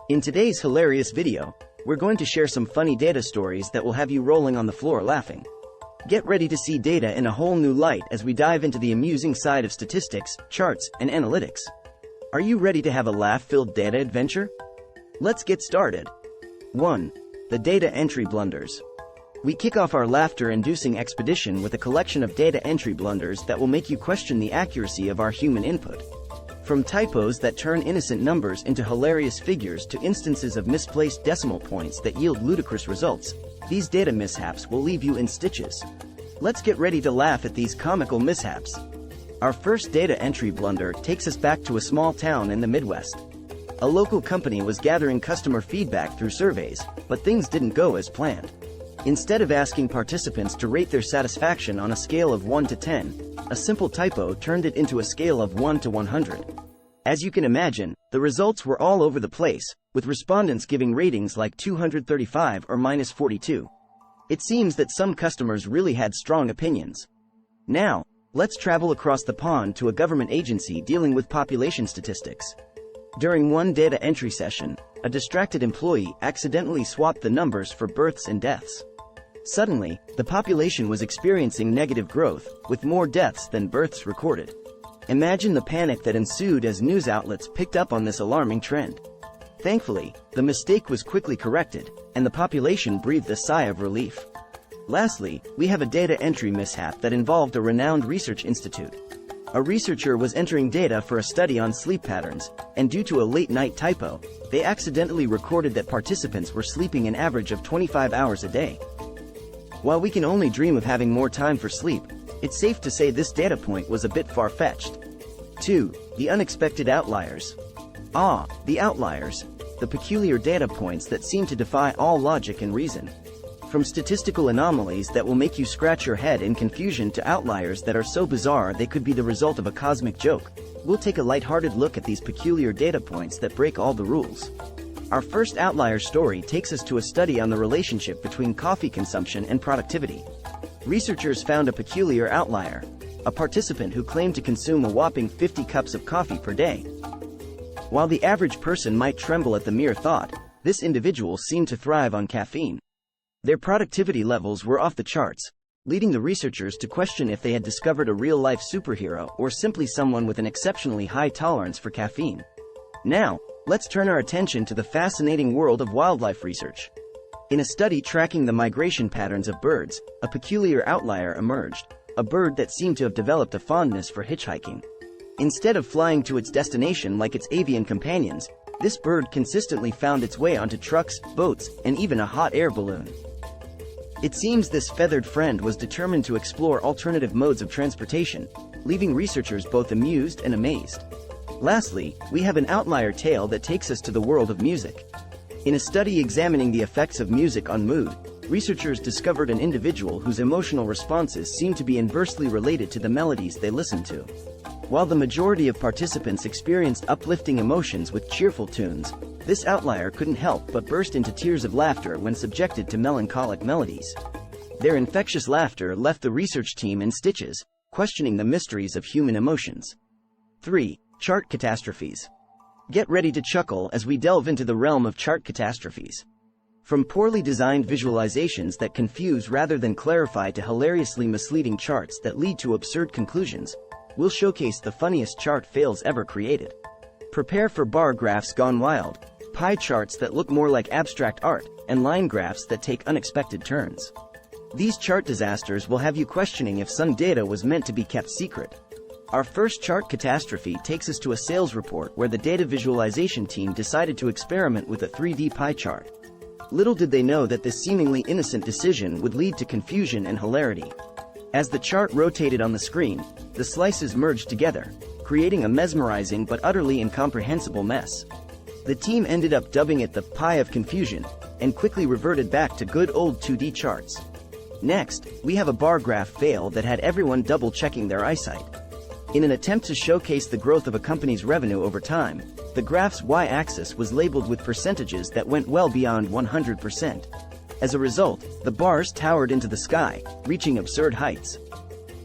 In today's hilarious video, we're going to share some funny data stories that will have you rolling on the floor laughing. Get ready to see data in a whole new light as we dive into the amusing side of statistics, charts, and analytics. Are you ready to have a laugh-filled data adventure? Let's get started. 1. The data entry blunders. We kick off our laughter-inducing expedition with a collection of data entry blunders that will make you question the accuracy of our human input. From typos that turn innocent numbers into hilarious figures to instances of misplaced decimal points that yield ludicrous results, these data mishaps will leave you in stitches. Let's get ready to laugh at these comical mishaps. Our first data entry blunder takes us back to a small town in the Midwest. A local company was gathering customer feedback through surveys, but things didn't go as planned. Instead of asking participants to rate their satisfaction on a scale of 1 to 10, a simple typo turned it into a scale of 1 to 100. As you can imagine, the results were all over the place, with respondents giving ratings like 235 or -42. It seems that some customers really had strong opinions. Now, let's travel across the pond to a government agency dealing with population statistics. During one data entry session, a distracted employee accidentally swapped the numbers for births and deaths. Suddenly, the population was experiencing negative growth, with more deaths than births recorded. Imagine the panic that ensued as news outlets picked up on this alarming trend. Thankfully, the mistake was quickly corrected, and the population breathed a sigh of relief. Lastly, we have a data entry mishap that involved a renowned research institute. A researcher was entering data for a study on sleep patterns, and due to a late-night typo, they accidentally recorded that participants were sleeping an average of 25 hours a day. While we can only dream of having more time for sleep, it's safe to say this data point was a bit far-fetched. 2. The unexpected outliers. The outliers, the peculiar data points that seem to defy all logic and reason. From statistical anomalies that will make you scratch your head in confusion to outliers that are so bizarre they could be the result of a cosmic joke, we'll take a lighthearted look at these peculiar data points that break all the rules. Our first outlier story takes us to a study on the relationship between coffee consumption and productivity. Researchers found a peculiar outlier, a participant who claimed to consume a whopping 50 cups of coffee per day. While the average person might tremble at the mere thought, this individual seemed to thrive on caffeine. Their productivity levels were off the charts, leading the researchers to question if they had discovered a real-life superhero or simply someone with an exceptionally high tolerance for caffeine. Now, let's turn our attention to the fascinating world of wildlife research. In a study tracking the migration patterns of birds, a peculiar outlier emerged, a bird that seemed to have developed a fondness for hitchhiking. Instead of flying to its destination like its avian companions, this bird consistently found its way onto trucks, boats, and even a hot air balloon. It seems this feathered friend was determined to explore alternative modes of transportation, leaving researchers both amused and amazed. Lastly, we have an outlier tale that takes us to the world of music. In a study examining the effects of music on mood, researchers discovered an individual whose emotional responses seemed to be inversely related to the melodies they listened to. While the majority of participants experienced uplifting emotions with cheerful tunes, this outlier couldn't help but burst into tears of laughter when subjected to melancholic melodies. Their infectious laughter left the research team in stitches, questioning the mysteries of human emotions. 3. Chart catastrophes. Get ready to chuckle as we delve into the realm of chart catastrophes. From poorly designed visualizations that confuse rather than clarify to hilariously misleading charts that lead to absurd conclusions, we'll showcase the funniest chart fails ever created. Prepare for bar graphs gone wild, pie charts that look more like abstract art, and line graphs that take unexpected turns. These chart disasters will have you questioning if some data was meant to be kept secret. Our first chart catastrophe takes us to a sales report where the data visualization team decided to experiment with a 3D pie chart. Little did they know that this seemingly innocent decision would lead to confusion and hilarity. As the chart rotated on the screen, the slices merged together, creating a mesmerizing but utterly incomprehensible mess. The team ended up dubbing it the pie of confusion, and quickly reverted back to good old 2D charts. Next, we have a bar graph fail that had everyone double-checking their eyesight. In an attempt to showcase the growth of a company's revenue over time, the graph's y-axis was labeled with percentages that went well beyond 100%. As a result, the bars towered into the sky, reaching absurd heights.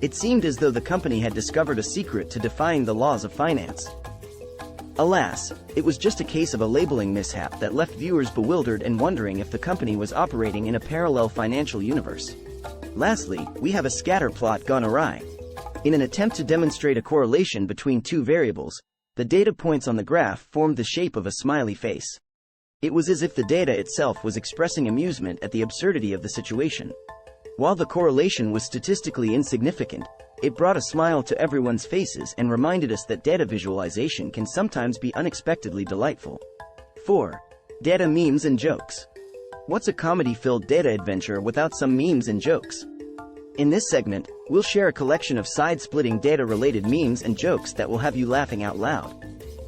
It seemed as though the company had discovered a secret to defying the laws of finance. Alas, it was just a case of a labeling mishap that left viewers bewildered and wondering if the company was operating in a parallel financial universe. Lastly, we have a scatter plot gone awry. In an attempt to demonstrate a correlation between two variables, the data points on the graph formed the shape of a smiley face. It was as if the data itself was expressing amusement at the absurdity of the situation. While the correlation was statistically insignificant, it brought a smile to everyone's faces and reminded us that data visualization can sometimes be unexpectedly delightful. 4. Data memes and jokes. What's a comedy-filled data adventure without some memes and jokes? In this segment, we'll share a collection of side-splitting data-related memes and jokes that will have you laughing out loud.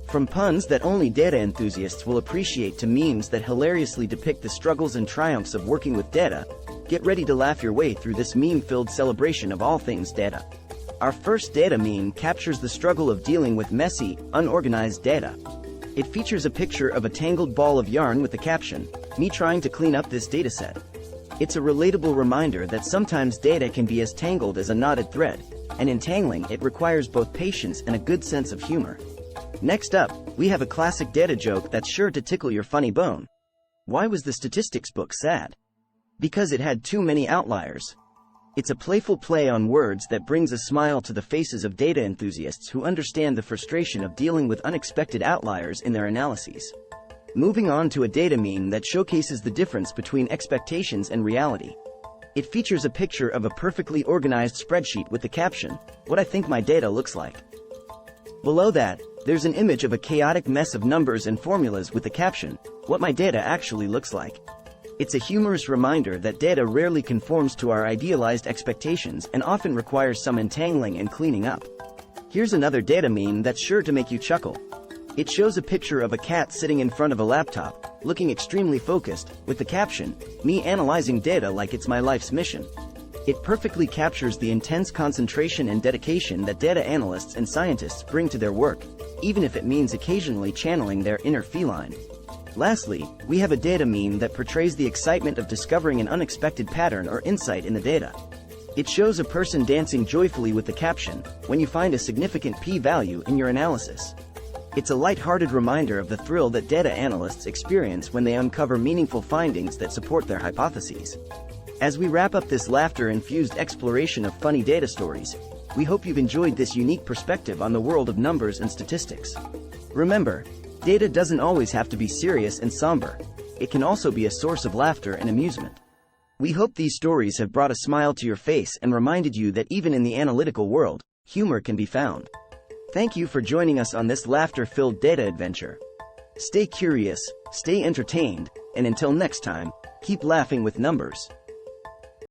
From puns that only data enthusiasts will appreciate to memes that hilariously depict the struggles and triumphs of working with data, get ready to laugh your way through this meme-filled celebration of all things data. Our first data meme captures the struggle of dealing with messy, unorganized data. It features a picture of a tangled ball of yarn with the caption, "Me trying to clean up this dataset." It's a relatable reminder that sometimes data can be as tangled as a knotted thread, and in tangling it requires both patience and a good sense of humor. Next up, we have a classic data joke that's sure to tickle your funny bone. Why was the statistics book sad? Because it had too many outliers. It's a playful play on words that brings a smile to the faces of data enthusiasts who understand the frustration of dealing with unexpected outliers in their analyses. Moving on to a data meme that showcases the difference between expectations and reality. It features a picture of a perfectly organized spreadsheet with the caption, "What I think my data looks like." Below that, there's an image of a chaotic mess of numbers and formulas with the caption, "What my data actually looks like." It's a humorous reminder that data rarely conforms to our idealized expectations and often requires some untangling and cleaning up. Here's another data meme that's sure to make you chuckle. It shows a picture of a cat sitting in front of a laptop, looking extremely focused, with the caption, "Me analyzing data like it's my life's mission." It perfectly captures the intense concentration and dedication that data analysts and scientists bring to their work, even if it means occasionally channeling their inner feline. Lastly, we have a data meme that portrays the excitement of discovering an unexpected pattern or insight in the data. It shows a person dancing joyfully with the caption, "When you find a significant p-value in your analysis." It's a light-hearted reminder of the thrill that data analysts experience when they uncover meaningful findings that support their hypotheses. As we wrap up this laughter-infused exploration of funny data stories, we hope you've enjoyed this unique perspective on the world of numbers and statistics. Remember, data doesn't always have to be serious and somber. It can also be a source of laughter and amusement. We hope these stories have brought a smile to your face and reminded you that even in the analytical world, humor can be found. Thank you for joining us on this laughter-filled data adventure. Stay curious, stay entertained, and until next time, keep laughing with numbers.